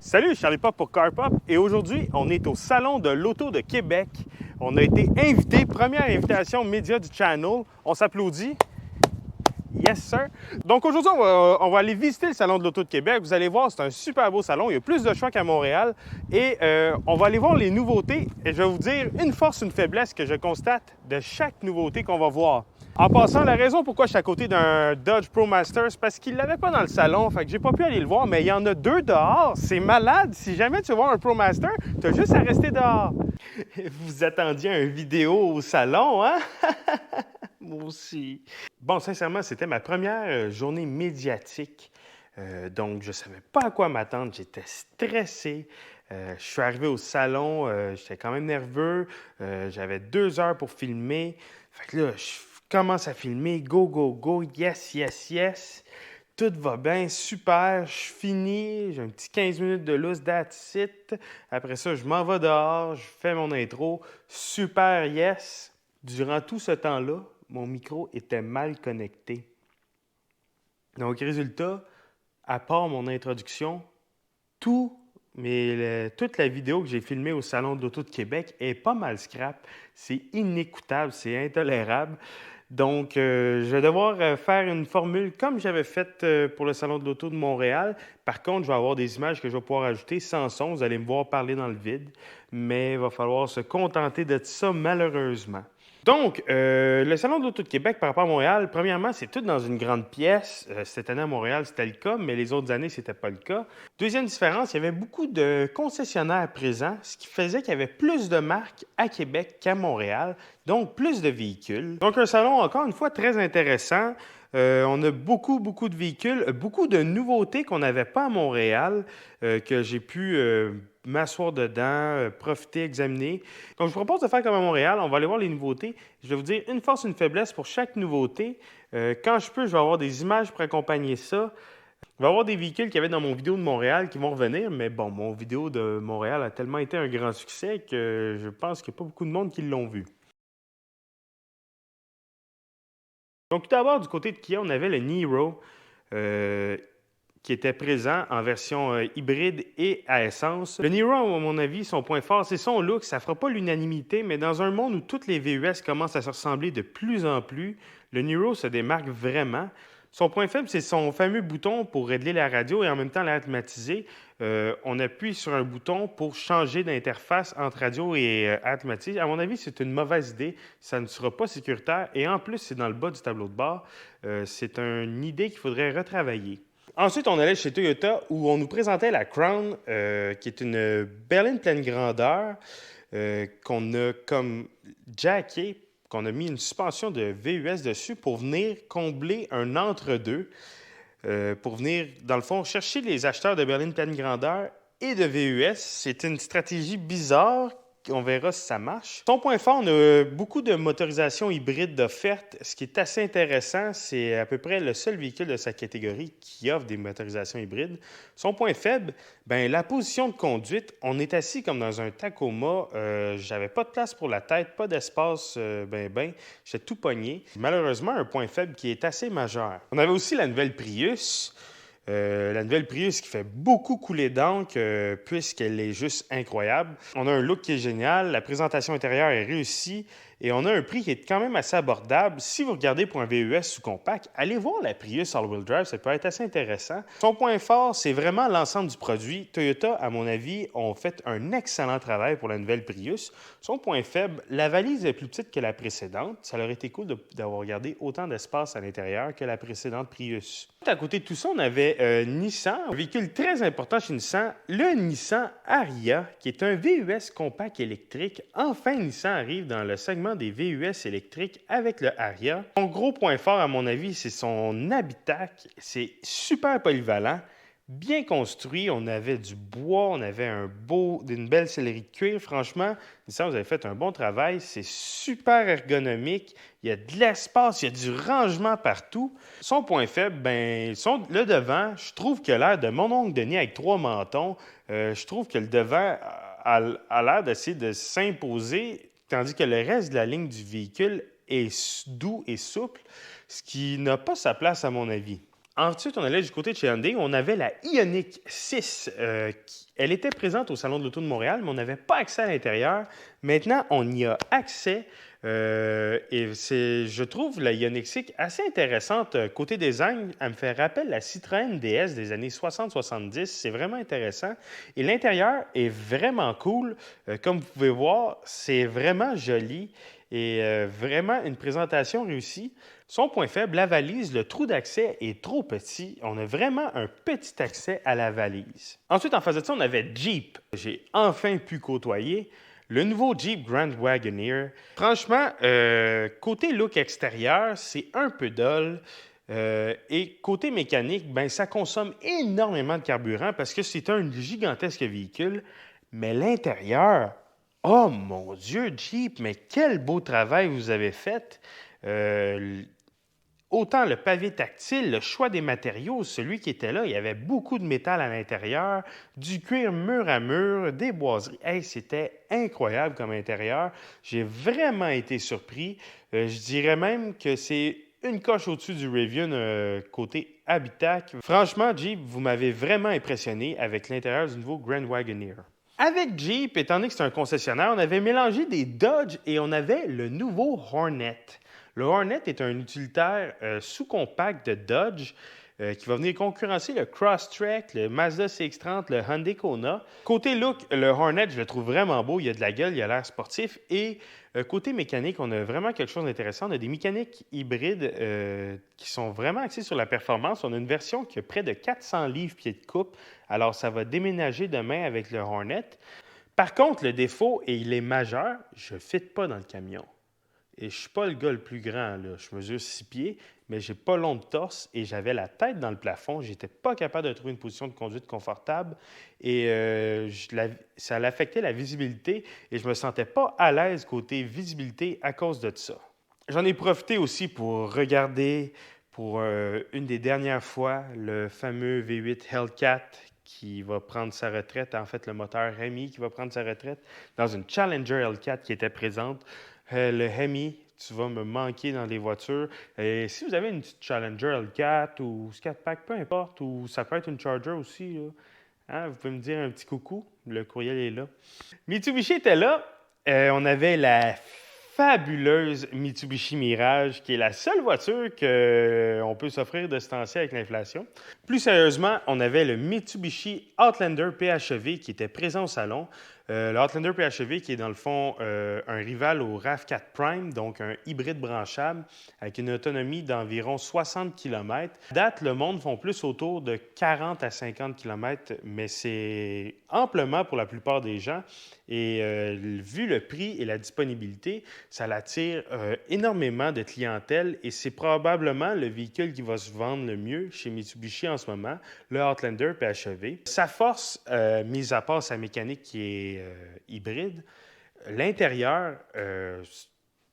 Salut, Charlie Pop pour CarPop et aujourd'hui, on est au Salon de l'Auto de Québec. On a été invité, première invitation média du channel. On s'applaudit. Yes, sir. Donc aujourd'hui, on va aller visiter le Salon de l'Auto de Québec. Vous allez voir, c'est un super beau salon. Il y a plus de choix qu'à Montréal. Et on va aller voir les nouveautés. Et je vais vous dire une force, une faiblesse que je constate de chaque nouveauté qu'on va voir. En passant, la raison pourquoi je suis à côté d'un Dodge ProMaster, c'est parce qu'il ne l'avait pas dans le salon. Fait que j'ai pas pu aller le voir, mais il y en a deux dehors. C'est malade. Si jamais tu veux voir un ProMaster, tu as juste à rester dehors. Vous attendiez une vidéo au salon, hein? Moi aussi. Bon, sincèrement, c'était ma première journée médiatique. Donc, je ne savais pas à quoi m'attendre. J'étais stressé. Je suis arrivé au salon, j'étais quand même nerveux. J'avais 2 heures pour filmer. Fait que là, je commence à filmer. Go, go, go. Yes, yes, yes. Tout va bien, super. Je finis. J'ai un petit 15 minutes de lousse, that's it. Après ça, je m'en vais dehors. Je fais mon intro. Super, yes. Durant tout ce temps-là, mon micro était mal connecté. Donc, résultat, à part mon introduction, toute la vidéo que j'ai filmée au Salon de l'Auto de Québec est pas mal scrap. C'est inécoutable, c'est intolérable. Donc, je vais devoir faire une formule comme j'avais faite pour le Salon de l'Auto de Montréal. Par contre, je vais avoir des images que je vais pouvoir ajouter sans son. Vous allez me voir parler dans le vide. Mais il va falloir se contenter de ça, malheureusement. Donc, le Salon de l'Auto de Québec par rapport à Montréal, premièrement, c'est tout dans une grande pièce. Cette année à Montréal, c'était le cas, mais les autres années, c'était pas le cas. Deuxième différence, il y avait beaucoup de concessionnaires présents, ce qui faisait qu'il y avait plus de marques à Québec qu'à Montréal, donc plus de véhicules. Donc, un salon, encore une fois, très intéressant. On a beaucoup, beaucoup de véhicules, beaucoup de nouveautés qu'on n'avait pas à Montréal, que j'ai pu m'asseoir dedans, profiter, examiner. Donc, je vous propose de faire comme à Montréal. On va aller voir les nouveautés. Je vais vous dire une force, une faiblesse pour chaque nouveauté. Quand je peux, je vais avoir des images pour accompagner ça. Il va y avoir des véhicules qu'il y avait dans mon vidéo de Montréal qui vont revenir, mais bon, mon vidéo de Montréal a tellement été un grand succès que je pense qu'il n'y a pas beaucoup de monde qui l'ont vu. Donc, tout d'abord, du côté de Kia, on avait le Niro qui était présent en version hybride et à essence. Le Niro, à mon avis, son point fort, c'est son look. Ça ne fera pas l'unanimité, mais dans un monde où toutes les VUS commencent à se ressembler de plus en plus, le Niro se démarque vraiment. Son point faible, c'est son fameux bouton pour régler la radio et en même temps l'air climatisé. On appuie sur un bouton pour changer d'interface entre radio et air climatisé. À mon avis, c'est une mauvaise idée. Ça ne sera pas sécuritaire et en plus, c'est dans le bas du tableau de bord. C'est une idée qu'il faudrait retravailler. Ensuite, on allait chez Toyota où on nous présentait la Crown, qui est une berline pleine grandeur qu'on a comme jacké, qu'on a mis une suspension de VUS dessus pour venir combler un entre-deux, pour venir, dans le fond, chercher les acheteurs de berline pleine grandeur et de VUS. C'est une stratégie bizarre. On verra si ça marche. Son point fort, on a beaucoup de motorisation hybride d'offerte. Ce qui est assez intéressant, c'est à peu près le seul véhicule de sa catégorie qui offre des motorisations hybrides. Son point faible, ben, la position de conduite. On est assis comme dans un Tacoma. J'avais pas de place pour la tête, pas d'espace, j'étais tout pogné. Malheureusement, un point faible qui est assez majeur. On avait aussi la nouvelle Prius. La nouvelle Prius qui fait beaucoup couler d'encre puisqu'elle est juste incroyable. On a un look qui est génial, la présentation intérieure est réussie et on a un prix qui est quand même assez abordable. Si vous regardez pour un VUS sous-compact, allez voir la Prius All-Wheel Drive, ça peut être assez intéressant. Son point fort, c'est vraiment l'ensemble du produit. Toyota, à mon avis, ont fait un excellent travail pour la nouvelle Prius. Son point faible, la valise est plus petite que la précédente. Ça aurait été cool d'avoir gardé autant d'espace à l'intérieur que la précédente Prius. À côté de tout ça, on avait Nissan, un véhicule très important chez Nissan, le Nissan Ariya, qui est un VUS compact électrique. Enfin, Nissan arrive dans le segment des VUS électriques avec le Ariya. Son gros point fort, à mon avis, c'est son habitacle. C'est super polyvalent. Bien construit, on avait du bois, on avait une belle sellerie de cuir. Franchement, Nissan, vous avez fait un bon travail. C'est super ergonomique. Il y a de l'espace, il y a du rangement partout. Son point faible, le devant, je trouve qu'il a l'air de mon oncle Denis avec 3 mentons. Je trouve que le devant a l'air d'essayer de s'imposer, tandis que le reste de la ligne du véhicule est doux et souple, ce qui n'a pas sa place à mon avis. Ensuite, on allait du côté de chez Hyundai. On avait la Ioniq 6. Elle était présente au Salon de l'Auto de Montréal, mais on n'avait pas accès à l'intérieur. Maintenant, on y a accès. Je trouve la Ioniq 6 assez intéressante. Côté design, elle me fait rappel la Citroën DS des années 60-70. C'est vraiment intéressant. Et l'intérieur est vraiment cool. Comme vous pouvez voir, c'est vraiment joli et vraiment une présentation réussie. Son point faible, la valise, le trou d'accès est trop petit. On a vraiment un petit accès à la valise. Ensuite, en face de ça, on avait Jeep. J'ai enfin pu côtoyer le nouveau Jeep Grand Wagoneer. Franchement, côté look extérieur, c'est un peu dull. Et côté mécanique, ben, ça consomme énormément de carburant parce que c'est un gigantesque véhicule. Mais l'intérieur, oh mon Dieu, Jeep, mais quel beau travail vous avez fait! Autant le pavé tactile, le choix des matériaux, celui qui était là, il y avait beaucoup de métal à l'intérieur, du cuir mur à mur, des boiseries. Hey, c'était incroyable comme intérieur. J'ai vraiment été surpris. Je dirais même que c'est une coche au-dessus du Rivian côté habitacle. Franchement, Jeep, vous m'avez vraiment impressionné avec l'intérieur du nouveau Grand Wagoneer. Avec Jeep, étant donné que c'est un concessionnaire, on avait mélangé des Dodge et on avait le nouveau Hornet. Le Hornet est un utilitaire sous-compact de Dodge qui va venir concurrencer le Crosstrek, le Mazda CX-30, le Hyundai Kona. Côté look, le Hornet, je le trouve vraiment beau. Il a de la gueule, il a l'air sportif. Et côté mécanique, on a vraiment quelque chose d'intéressant. On a des mécaniques hybrides qui sont vraiment axées sur la performance. On a une version qui a près de 400 livres pieds de coupe. Alors, ça va déménager demain avec le Hornet. Par contre, le défaut, et il est majeur, je ne fit pas dans le camion. Et je ne suis pas le gars le plus grand, là. Je mesure 6 pieds, mais j'ai pas long de torse et j'avais la tête dans le plafond. J'étais pas capable de trouver une position de conduite confortable et ça affectait la visibilité et je me sentais pas à l'aise côté visibilité à cause de ça. J'en ai profité aussi pour regarder pour une des dernières fois le fameux V8 Hellcat qui va prendre sa retraite, en fait le moteur Hemi qui va prendre sa retraite dans une Challenger Hellcat qui était présente. Le Hemi, tu vas me manquer dans les voitures. Et si vous avez une petite Challenger L4 ou Scat-Pack, peu importe, ou ça peut être une Charger aussi, là, hein, vous pouvez me dire un petit coucou. Le courriel est là. Mitsubishi était là. On avait la fabuleuse Mitsubishi Mirage, qui est la seule voiture qu'on peut s'offrir de ce temps-ci avec l'inflation. Plus sérieusement, on avait le Mitsubishi Outlander PHEV qui était présent au salon. Le Outlander PHEV qui est dans le fond un rival au RAV4 Prime, donc un hybride branchable avec une autonomie d'environ 60 km. À date, le monde font plus autour de 40 à 50 km, mais c'est amplement pour la plupart des gens. Et vu le prix et la disponibilité, ça l'attire énormément de clientèle et c'est probablement le véhicule qui va se vendre le mieux chez Mitsubishi en ce moment, le Outlander PHEV. Sa force, mis à part sa mécanique qui est hybride, l'intérieur,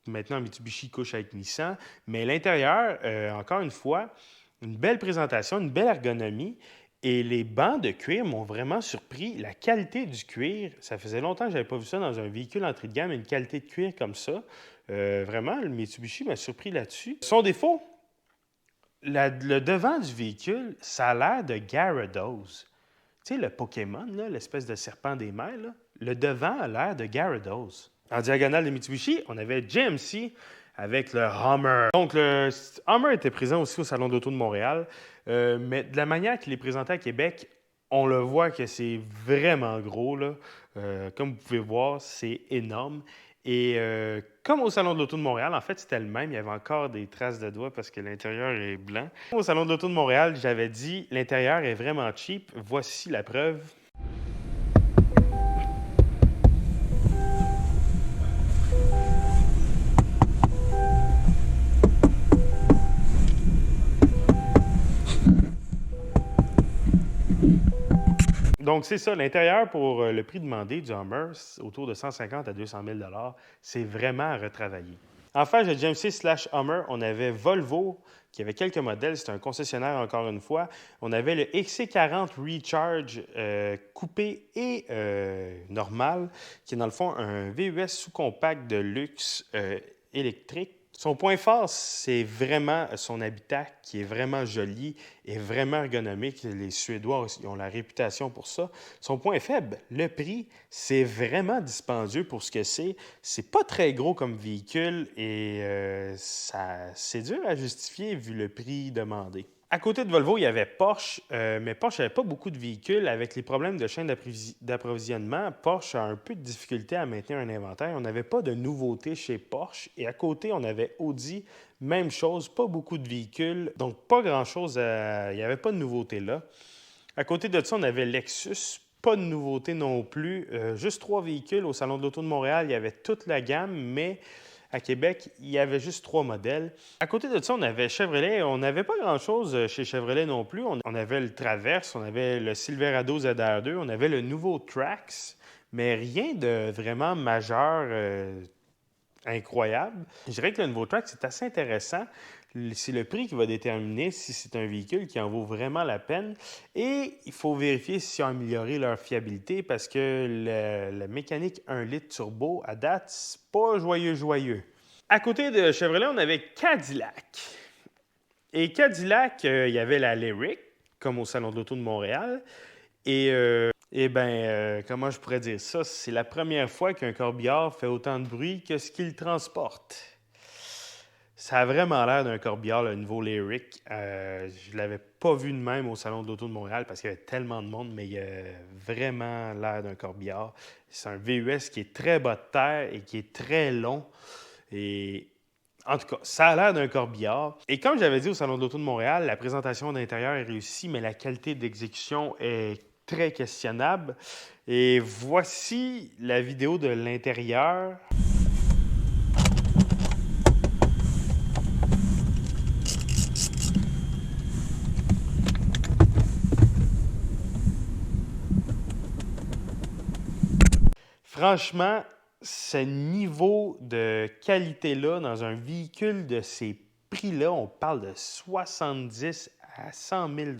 maintenant Mitsubishi couche avec Nissan, mais l'intérieur, encore une fois, une belle présentation, une belle ergonomie. Et les bancs de cuir m'ont vraiment surpris. La qualité du cuir, ça faisait longtemps que je n'avais pas vu ça dans un véhicule entrée de gamme, une qualité de cuir comme ça. Vraiment, le Mitsubishi m'a surpris là-dessus. Son défaut, le devant du véhicule, ça a l'air de Gyarados. Tu sais, le Pokémon, là, l'espèce de serpent des mers, là, le devant a l'air de Gyarados. En diagonale de Mitsubishi, on avait GMC avec le Hummer. Donc, le Hummer était présent aussi au Salon d'Auto de Montréal, mais de la manière qu'il est présenté à Québec, on le voit que c'est vraiment gros, là. Comme vous pouvez voir, c'est énorme. Et comme au Salon de l'Auto de Montréal, en fait, c'était le même. Il y avait encore des traces de doigts parce que l'intérieur est blanc. Au Salon de l'Auto de Montréal, j'avais dit l'intérieur est vraiment cheap. Voici la preuve. Donc, c'est ça. L'intérieur, pour le prix demandé du Hummer, autour de 150 à 200 000 c'est vraiment à retravailler. En face de GMC/Hummer, on avait Volvo, qui avait quelques modèles. C'était un concessionnaire, encore une fois. On avait le XC40 Recharge coupé et normal, qui est dans le fond un VUS sous-compact de luxe électrique Son point fort, c'est vraiment son habitat qui est vraiment joli et vraiment ergonomique. Les Suédois ils ont la réputation pour ça. Son point faible, le prix, c'est vraiment dispendieux pour ce que c'est. C'est pas très gros comme véhicule et c'est dur à justifier vu le prix demandé. À côté de Volvo, il y avait Porsche, mais Porsche n'avait pas beaucoup de véhicules. Avec les problèmes de chaîne d'approvisionnement, Porsche a un peu de difficulté à maintenir un inventaire. On n'avait pas de nouveautés chez Porsche. Et à côté, on avait Audi, même chose, pas beaucoup de véhicules. Donc, pas grand-chose, il n'y avait pas de nouveautés là. À côté de ça, on avait Lexus, pas de nouveautés non plus. Juste 3 véhicules. Au Salon de l'Auto de Montréal, il y avait toute la gamme, mais à Québec, il y avait juste 3 modèles. À côté de ça, on avait Chevrolet. On n'avait pas grand-chose chez Chevrolet non plus. On avait le Traverse, on avait le Silverado ZR2, on avait le nouveau Trax, mais rien de vraiment majeur, incroyable. Je dirais que le nouveau Trax, c'est assez intéressant. C'est le prix qui va déterminer si c'est un véhicule qui en vaut vraiment la peine. Et il faut vérifier s'ils ont amélioré leur fiabilité parce que la mécanique 1 litre turbo, à date, c'est pas joyeux. À côté de Chevrolet, on avait Cadillac. Et Cadillac, il y avait la Lyriq, comme au Salon de l'Auto de Montréal. Comment je pourrais dire ça? C'est la première fois qu'un corbillard fait autant de bruit que ce qu'il transporte. Ça a vraiment l'air d'un corbillard, le nouveau Lyriq. Je ne l'avais pas vu de même au Salon de l'Auto de Montréal parce qu'il y avait tellement de monde, mais il a vraiment l'air d'un corbillard. C'est un VUS qui est très bas de terre et qui est très long. Et en tout cas, ça a l'air d'un corbillard. Et comme j'avais dit au Salon de l'Auto de Montréal, la présentation d'intérieur est réussie, mais la qualité d'exécution est très questionnable. Et voici la vidéo de l'intérieur. Franchement, ce niveau de qualité-là dans un véhicule de ces prix-là, on parle de 70 à 100 000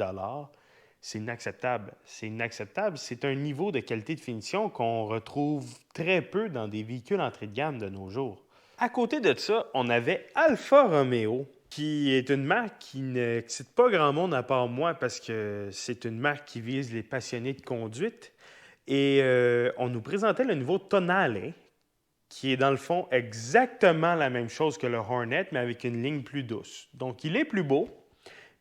c'est inacceptable. C'est inacceptable. C'est un niveau de qualité de finition qu'on retrouve très peu dans des véhicules entrée de gamme de nos jours. À côté de ça, on avait Alfa Romeo, qui est une marque qui n'excite pas grand monde à part moi parce que c'est une marque qui vise les passionnés de conduite. Et on nous présentait le nouveau Tonale, qui est dans le fond exactement la même chose que le Hornet, mais avec une ligne plus douce. Donc, il est plus beau,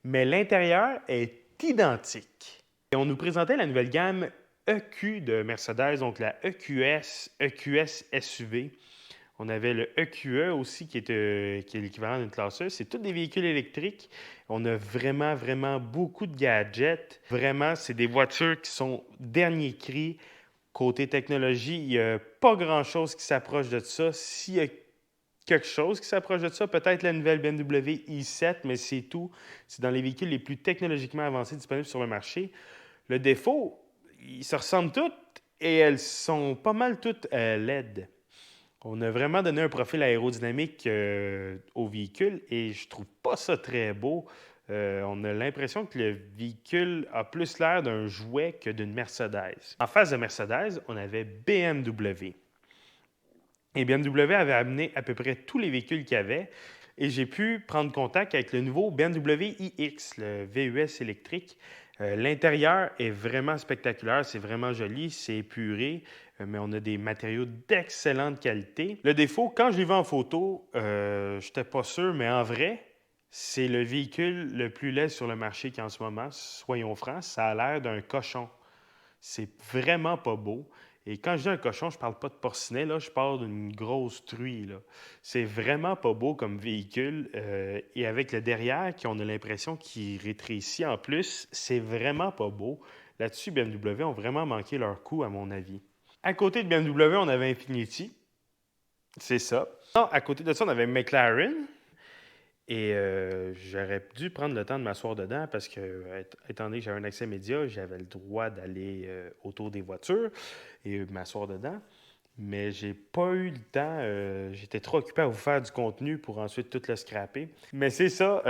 mais l'intérieur est identique. Et on nous présentait la nouvelle gamme EQ de Mercedes, donc la EQS SUV. On avait le EQE aussi, qui est l'équivalent d'une classe E. C'est tous des véhicules électriques. On a vraiment beaucoup de gadgets. Vraiment, c'est des voitures qui sont dernier cri. Côté technologie, il n'y a pas grand-chose qui s'approche de ça. S'il y a quelque chose qui s'approche de ça, peut-être la nouvelle BMW i7, mais c'est tout. C'est dans les véhicules les plus technologiquement avancés disponibles sur le marché. Le défaut, ils se ressemblent toutes et elles sont pas mal toutes LED. On a vraiment donné un profil aérodynamique au véhicule et je trouve pas ça très beau. On a l'impression que le véhicule a plus l'air d'un jouet que d'une Mercedes. En face de Mercedes, on avait BMW. Et BMW avait amené à peu près tous les véhicules qu'il y avait et j'ai pu prendre contact avec le nouveau BMW iX, le VUS électrique. L'intérieur est vraiment spectaculaire, c'est vraiment joli, c'est épuré, mais on a des matériaux d'excellente qualité. Le défaut, quand je l'ai vu en photo, je n'étais pas sûr, mais en vrai, c'est le véhicule le plus laid sur le marché en ce moment, soyons francs, ça a l'air d'un cochon. C'est vraiment pas beau. Et quand je dis un cochon, je parle pas de porcinet, là, je parle d'une grosse truie. Là. C'est vraiment pas beau comme véhicule. Et avec le derrière, on a l'impression qu'il rétrécit en plus, c'est vraiment pas beau. Là-dessus, BMW ont vraiment manqué leur coup, à mon avis. À côté de BMW, on avait Infiniti. C'est ça. Non, à côté de ça, on avait McLaren. Et j'aurais dû prendre le temps de m'asseoir dedans parce que, étant donné que j'avais un accès média, j'avais le droit d'aller autour des voitures et m'asseoir dedans. Mais j'ai pas eu le temps. J'étais trop occupé à vous faire du contenu pour ensuite tout le scraper. Mais c'est ça.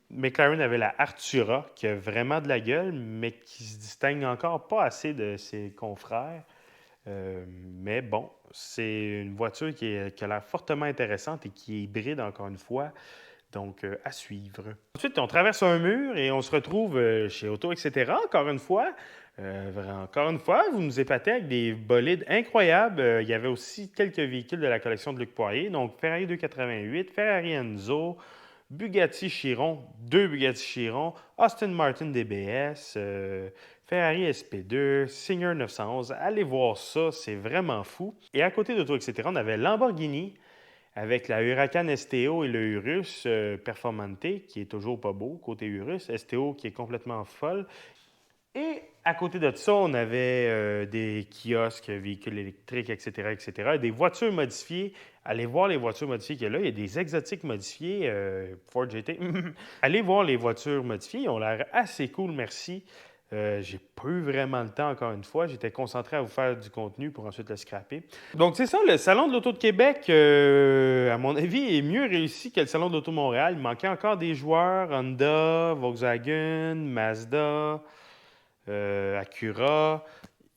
McLaren avait la Artura qui a vraiment de la gueule, mais qui se distingue encore pas assez de ses confrères. Mais bon, c'est une voiture qui a l'air fortement intéressante et qui est hybride, encore une fois. Donc, à suivre. Ensuite, on traverse un mur et on se retrouve chez Auto, etc. Encore une fois. Encore une fois, vous nous épatez avec des bolides incroyables. Il y avait aussi quelques véhicules de la collection de Luc Poirier. Donc, Ferrari 288, Ferrari Enzo, Bugatti Chiron, deux Bugatti Chiron, Aston Martin DBS, Ferrari SP2, Singer 911. Allez voir ça, c'est vraiment fou. Et à côté d'Auto, etc., on avait Lamborghini avec la Huracan STO et le Urus Performante, qui est toujours pas beau, côté Urus. STO qui est complètement folle. Et à côté de ça, on avait des kiosques, véhicules électriques, etc., etc. Et des voitures modifiées. Allez voir les voitures modifiées qu'il y a là. Il y a des exotiques modifiées, Ford GT. Allez voir les voitures modifiées. Ils ont l'air assez cool, merci. J'ai pas eu vraiment le temps, encore une fois. J'étais concentré à vous faire du contenu pour ensuite le scraper. Donc, c'est ça, le Salon de l'Auto de Québec, à mon avis, est mieux réussi que le Salon de l'Auto Montréal. Il manquait encore des joueurs, Honda, Volkswagen, Mazda, Acura.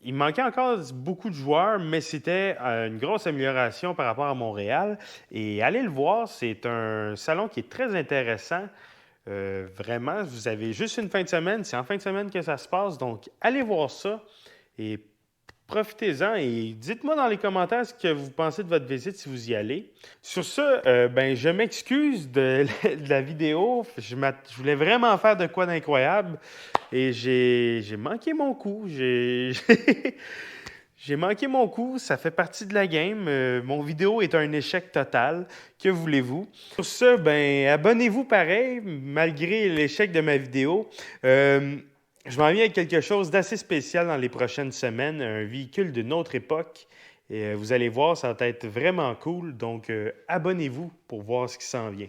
Il manquait encore beaucoup de joueurs, mais c'était une grosse amélioration par rapport à Montréal. Et allez le voir, c'est un salon qui est très intéressant. Vraiment, vous avez juste une fin de semaine. C'est en fin de semaine que ça se passe. Donc, allez voir ça et profitez-en et dites-moi dans les commentaires ce que vous pensez de votre visite si vous y allez. Sur ce, ben, je m'excuse de la vidéo. Je voulais vraiment faire de quoi d'incroyable et j'ai manqué mon coup. J'ai manqué mon coup, ça fait partie de la game. Mon vidéo est un échec total. Que voulez-vous? Sur ce, ben, abonnez-vous pareil, malgré l'échec de ma vidéo. Je m'en viens avec quelque chose d'assez spécial dans les prochaines semaines, un véhicule d'une autre époque. Et vous allez voir, ça va être vraiment cool. Donc, abonnez-vous pour voir ce qui s'en vient.